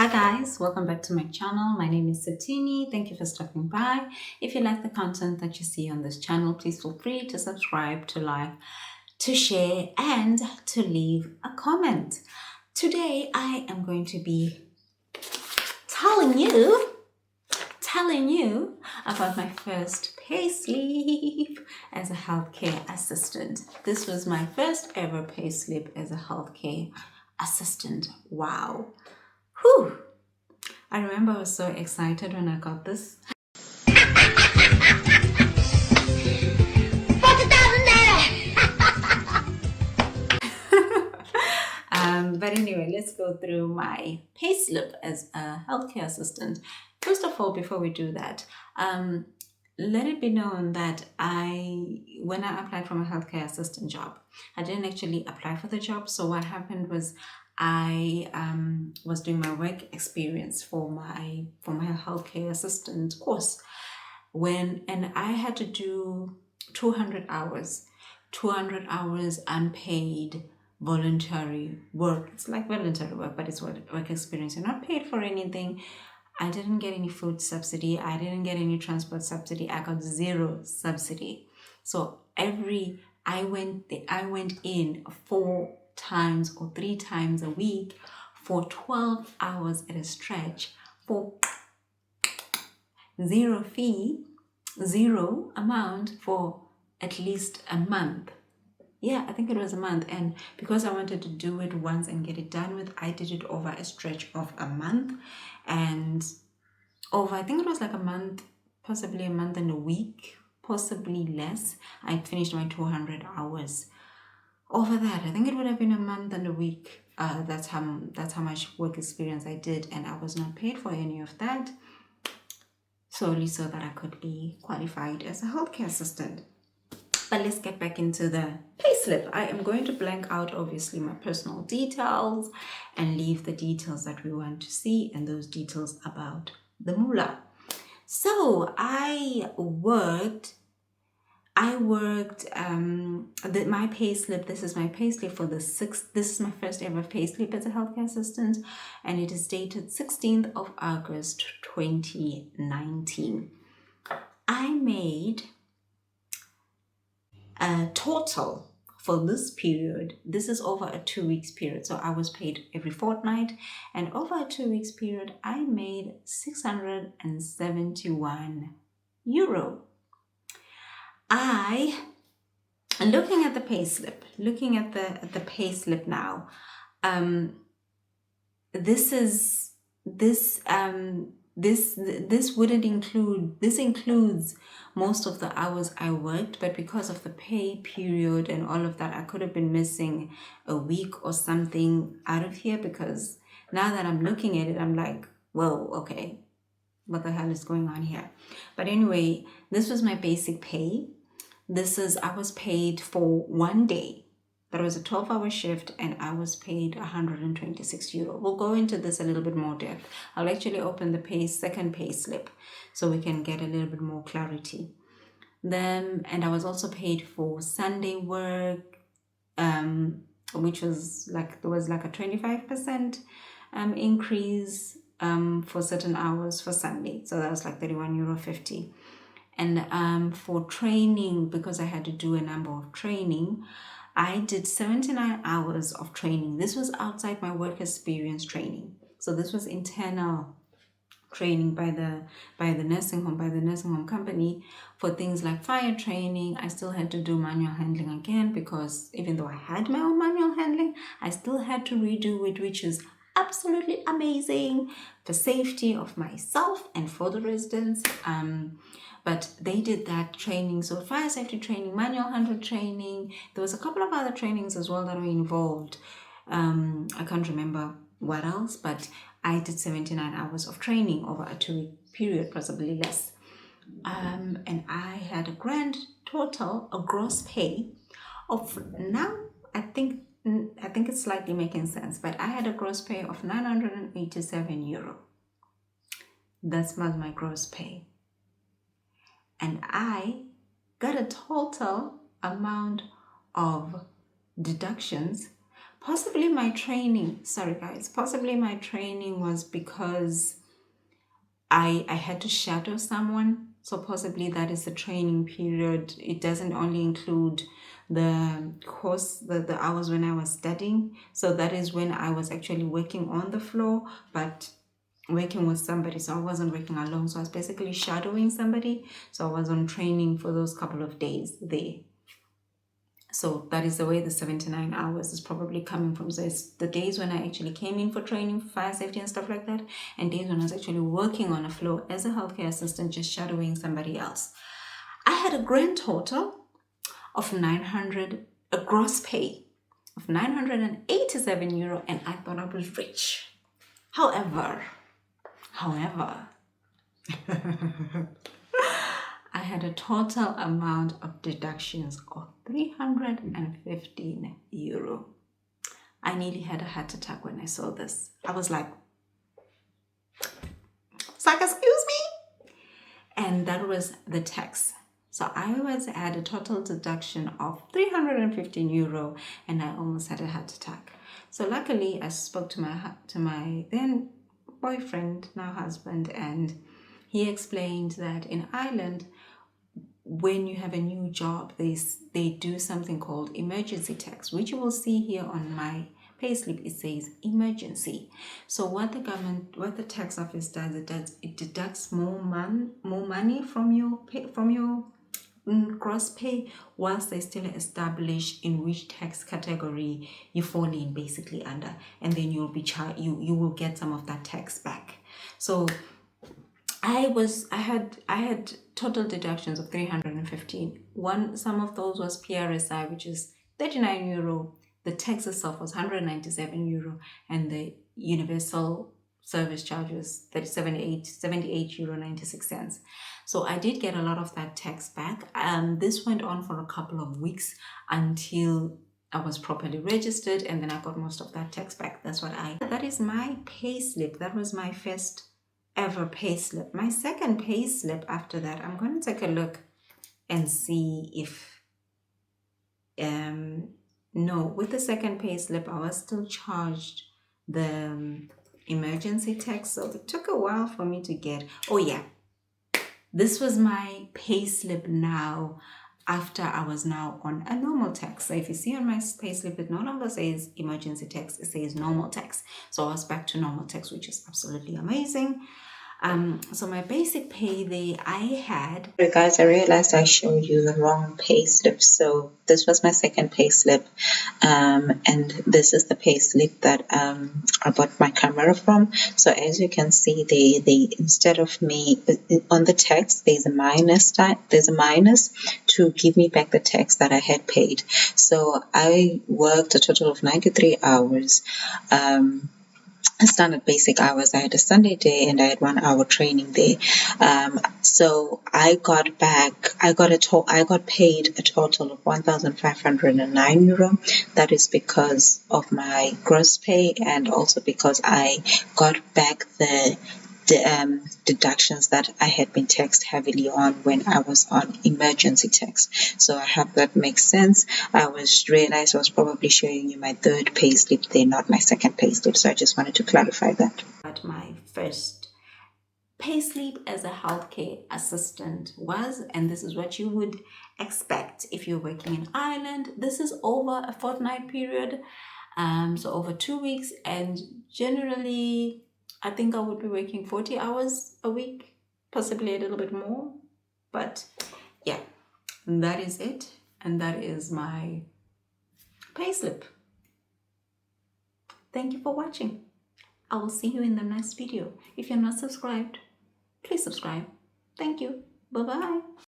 Hi guys, welcome back to my channel. My name is Satini. Thank you for stopping by. If you like the content that you see on this channel, please feel free to subscribe, to like, to share, and to leave a comment. Today I am going to be telling you about my first payslip as a healthcare assistant. This was my first ever payslip as a healthcare assistant. Wow. Whew. I remember I was so excited when I got this. But anyway, let's go through my payslip as a healthcare assistant. First of all, before we do that, let it be known that when I applied for my healthcare assistant job, I didn't actually apply for the job. So what happened was I was doing my work experience for my healthcare assistant course, and I had to do 200 hours unpaid voluntary work. It's like voluntary work, but it's work experience. You're not paid for anything. I didn't get any food subsidy. I didn't get any transport subsidy. I got zero subsidy. So I went in 4 times or 3 times a week for 12 hours at a stretch for zero fee, zero amount for at least a month. Yeah, I think it was a month. And because I wanted to do it once and get it done with, I did it over a stretch of a month, and I think it was like a month, possibly a month and a week, possibly less. I finished my 200 hours. Over that, I think it would have been a month and a week. That's how much work experience I did, and I was not paid for any of that, solely so that I could be qualified as a healthcare assistant. But let's get back into the payslip. I am going to blank out, obviously, my personal details and leave the details that we want to see and those details about the moolah. So my payslip. This is my payslip for this is my first ever payslip as a healthcare assistant, and it is dated 16th of August 2019. I made a total for this period. This is over a 2 weeks period, so I was paid every fortnight, and over a 2 weeks period I made 671 euro. Looking at the payslip now, this includes most of the hours I worked, but because of the pay period and all of that, I could have been missing a week or something out of here, because now that I'm looking at it, I'm like, whoa, okay, what the hell is going on here? But anyway, this was my basic pay. I was paid for 1 day. That was a 12-hour shift, and I was paid 126 euro. We'll go into this a little bit more depth. I'll actually open the second pay slip so we can get a little bit more clarity. And I was also paid for Sunday work, which was like a 25% increase for certain hours for Sunday. So that was like 31.50 euro. And for training, because I had to do a number of training, I did 79 hours of training. This was outside my work experience training. So this was internal training by the nursing home company for things like fire training. I still had to do manual handling again, because even though I had my own manual handling, I still had to redo it, which is absolutely amazing for safety of myself and for the residents. But they did that training. So fire safety training, manual handling training. There was a couple of other trainings as well that were involved. I can't remember what else, but I did 79 hours of training over a 2-week period, possibly less. And I had a grand total, a gross pay of, now I think it's slightly making sense, but I had a gross pay of 987 euro. That was my gross pay. And I got a total amount of deductions Possibly my training, sorry guys, possibly my training was because I had to shadow someone. So possibly that is the training period. It doesn't only include the course, the hours when I was studying. So that is when I was actually working on the floor, but working with somebody. So I wasn't working alone. So I was basically shadowing somebody. So I was on training for those couple of days there. So that is the way the 79 hours is probably coming from. So it's the days when I actually came in for training for fire safety and stuff like that, and days when I was actually working on a floor as a healthcare assistant, just shadowing somebody else. I had a grand total of 900, a gross pay of 987 euro, and I thought I was rich. However, I had a total amount of deductions of 315 euro. I nearly had a heart attack when I saw this. I was like, excuse me? And that was the tax. So I was at a total deduction of 315 euro, and I almost had a heart attack. So luckily I spoke to my then boyfriend, now husband, and he explained that in Ireland, when you have a new job, they do something called emergency tax, which you will see here on my payslip. It says emergency. So what the tax office does, it deducts more money from your gross pay, whilst they still establish in which tax category you fall in basically under, and then you'll be you will get some of that tax back. So I had total deductions of 315. Some of those was PRSI, which is 39 euro. The tax itself was 197 euro, and the universal service charge was 78 euro 96 cents. So I did get a lot of that tax back. This went on for a couple of weeks until I was properly registered, and then I got most of that tax back. That is my pay slip. That was my first ever pay slip. My second pay slip after that, I'm going to take a look and see if no, with the second pay slip I was still charged the emergency tax, so it took a while for me to get. Oh yeah, this was my pay slip now after I was now on a normal tax. So if you see on my pay slip, it no longer says emergency tax, it says normal tax. So I was back to normal tax, which is absolutely amazing. So my basic pay there, I had. Sorry guys, I realized I showed you the wrong pay slip. So this was my second pay slip, and this is the pay slip that I bought my camera from. So as you can see, they instead of me on the tax, there's a minus to give me back the tax that I had paid. So I worked a total of 93 hours. Standard basic hours. I had a Sunday day and I had 1 hour training there. So I got paid a total of 1,509 euro. That is because of my gross pay, and also because I got back the deductions that I had been taxed heavily on when I was on emergency tax. So I hope that makes sense. I realized I was probably showing you my third pay slip there, not my second pay slip. So I just wanted to clarify that. But my first pay slip as a healthcare assistant was, and this is what you would expect if you're working in Ireland. This is over a fortnight period, so over 2 weeks, and generally I think I would be working 40 hours a week, possibly a little bit more. But yeah, that is it. And that is my payslip. Thank you for watching. I will see you in the next video. If you're not subscribed, please subscribe. Thank you. Bye-bye.